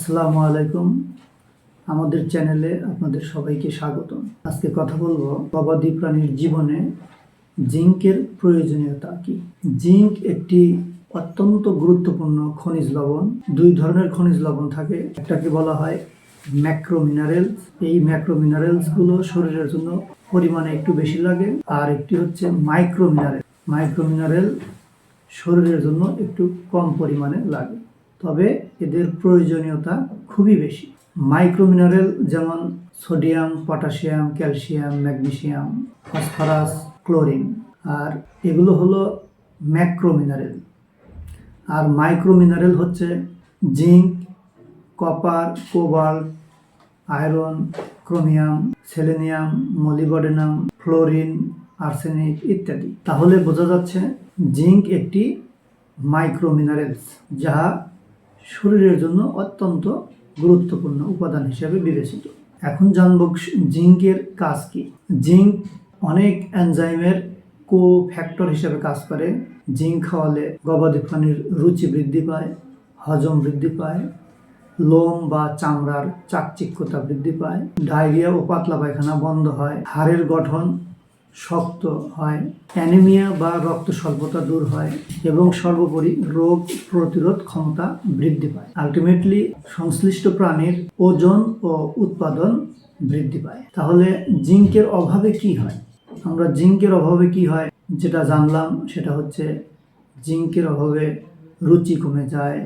আসসালামু আলাইকুম। আমাদের চ্যানেলে আপনাদের সবাইকে স্বাগতম। আজকে কথা বলবো গবাদি প্রাণীর জীবনে জিঙ্কের প্রয়োজনীয়তা কি। জিঙ্ক একটি অত্যন্ত গুরুত্বপূর্ণ খনিজ লবণ। দুই ধরনের খনিজ লবণ থাকে, একটাকে বলা হয় ম্যাক্রো মিনারেলস। এই ম্যাক্রো মিনারেলসগুলো শরীরের জন্য পরিমাণে একটু বেশি লাগে, আর একটি হচ্ছে মাইক্রো মিনারেল। মাইক্রো মিনারেল শরীরের জন্য একটু কম পরিমাণে লাগে, তবে এদের প্রয়োজনীয়তা খুবই বেশি। মাইক্রো মিনারেল যেমন sodium, potassium, calcium, magnesium, phosphorus, chlorine, আর এগুলো হলো ম্যাক্রো মিনারেল। আর মাইক্রো মিনারেল হচ্ছে zinc, copper, cobalt, iron, chromium, selenium, molybdenum, fluorine, arsenic ইত্যাদি। তাহলে বোঝা যাচ্ছে জিঙ্ক একটি মাইক্রো মিনারেলস, যা শরীরের জন্য অত্যন্ত গুরুত্বপূর্ণ উপাদান হিসেবে বিবেচিত। এখন জানব জিঙ্কের কাজ কি। জিঙ্ক অনেক এনজাইমের কো-ফ্যাক্টর হিসেবে কাজ করে। জিঙ্ক খাওয়ালে গবাদি প্রাণীর রুচি বৃদ্ধি পায়, হজম বৃদ্ধি পায়, লোম বা চামড়ার চাকচিক্যতা বৃদ্ধি পায়, ডায়রিয়া ও পাতলা পায়খানা বন্ধ হয়, হাড়ের গঠন শক্ত হয়, অ্যানিমিয়া বা রক্ত স্বল্পতা দূর হয়, এবং সর্বোপরি রোগ প্রতিরোধ ক্ষমতা বৃদ্ধি পায়। আলটিমেটলি সংশ্লিষ্ট প্রাণীর ওজন ও উৎপাদন বৃদ্ধি পায়। তাহলে জিঙ্কের অভাবে কি হয়? আমরা জিঙ্কের অভাবে কি হয় যেটা জানলাম, সেটা হচ্ছে জিঙ্কের অভাবে রুচি কমে যায়,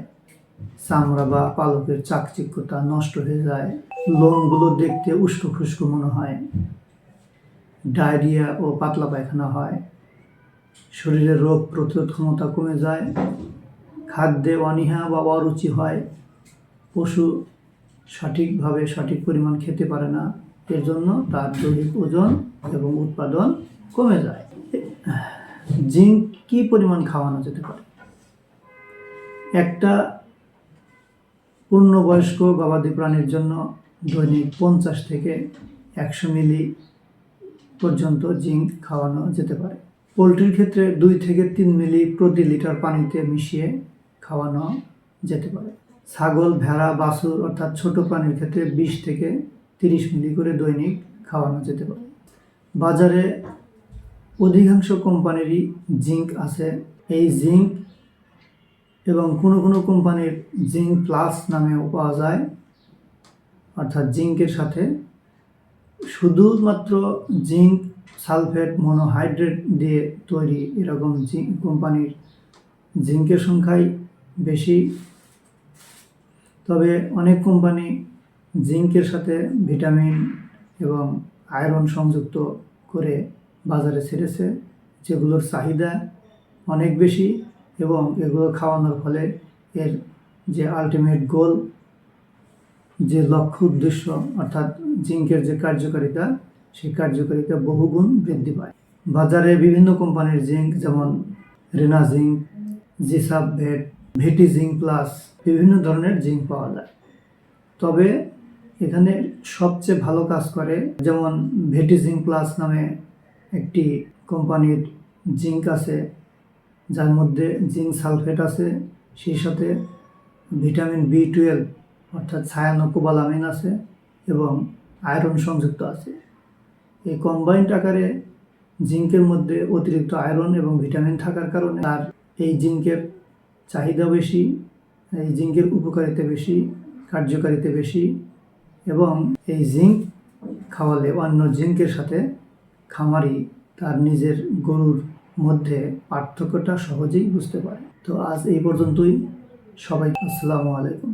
চামড়া বা পালকের চাকচিক্যতা নষ্ট হয়ে যায়, লোমগুলো দেখতে উস্কো খুস্কো মনে হয়, ডায়রিয়া ও পাতলা পায়খানা হয়, শরীরের রোগ প্রতিরোধ ক্ষমতা কমে যায়, খাদ্যে অনীহা বা অরুচি হয়, পশু সঠিকভাবে সঠিক পরিমাণ খেতে পারে না, এর জন্য তার দৈহিক ওজন এবং উৎপাদন কমে যায়। জিঙ্ক কি পরিমাণ খাওয়ানো যেতে পারে? একটা পূর্ণবয়স্ক গবাদি প্রাণীর জন্য দৈনিক 50 থেকে 100 মিলি পর্যন্ত জিঙ্ক খাওয়ানো যেতে পারে। পোলট্রির ক্ষেত্রে 2 থেকে 3 মিলি প্রতি লিটার পানিতে মিশিয়ে খাওয়ানো যেতে পারে। ছাগল, ভেড়া, বাছুর অর্থাৎ ছোট প্রাণীর ক্ষেত্রে 20 থেকে 30 মিলি করে দৈনিক খাওয়ানো যেতে পারে। বাজারে অধিকাংশ কোম্পানিরই জিঙ্ক আছে। এই জিঙ্ক এবং কোনো কোনো কোম্পানির জিঙ্ক প্লাস নামেও পাওয়া যায়, অর্থাৎ জিঙ্কের সাথে শুধুমাত্র জিঙ্ক সালফেট মনোহাইড্রেট দিয়ে তৈরি এরকম কোম্পানির জিঙ্কের সংখ্যাই বেশি। তবে অনেক কোম্পানি জিঙ্কের সাথে ভিটামিন এবং আয়রন সংযুক্ত করে বাজারে ছেড়েছে, যেগুলোর চাহিদা অনেক বেশি, এবং এগুলো খাওয়ানোর ফলে এর যে আলটিমেট গোল, যে লক্ষ্য উদ্দেশ্য, অর্থাৎ জিঙ্কের যে কার্যকারিতা, সেই কার্যকারিতা বহুগুণ বৃদ্ধি পায়। বাজারে বিভিন্ন কোম্পানির জিঙ্ক যেমন রেনা জিঙ্ক, জিসাবভেট, ভেটি জিঙ্ক প্লাস বিভিন্ন ধরনের জিঙ্ক পাওয়া যায়। তবে এখানে সবচেয়ে ভালো কাজ করে যেমন ভেটি জিঙ্ক প্লাস নামে একটি কোম্পানির জিঙ্ক আছে, যার মধ্যে জিঙ্ক সালফেট আছে, সেই সাথে ভিটামিন B12 অর্থাৎ সায়ানোকোবালামিন আছে এবং আয়রন সংযুক্ত আছে। এই কম্বাইন্ড আকারে জিঙ্কের মধ্যে অতিরিক্ত আয়রন এবং ভিটামিন থাকার কারণে আর এই জিঙ্কের চাহিদা বেশি, এই জিঙ্কের উপকারিতা বেশি, কার্যকারিতা বেশি, এবং এই জিঙ্ক খাওয়ালে অন্য জিঙ্কের সাথে খামারি তার নিজের গরুর মধ্যে পার্থক্যটা সহজেই বুঝতে পারে। তো আজ এই পর্যন্তই। সবাই আসসালামু আলাইকুম।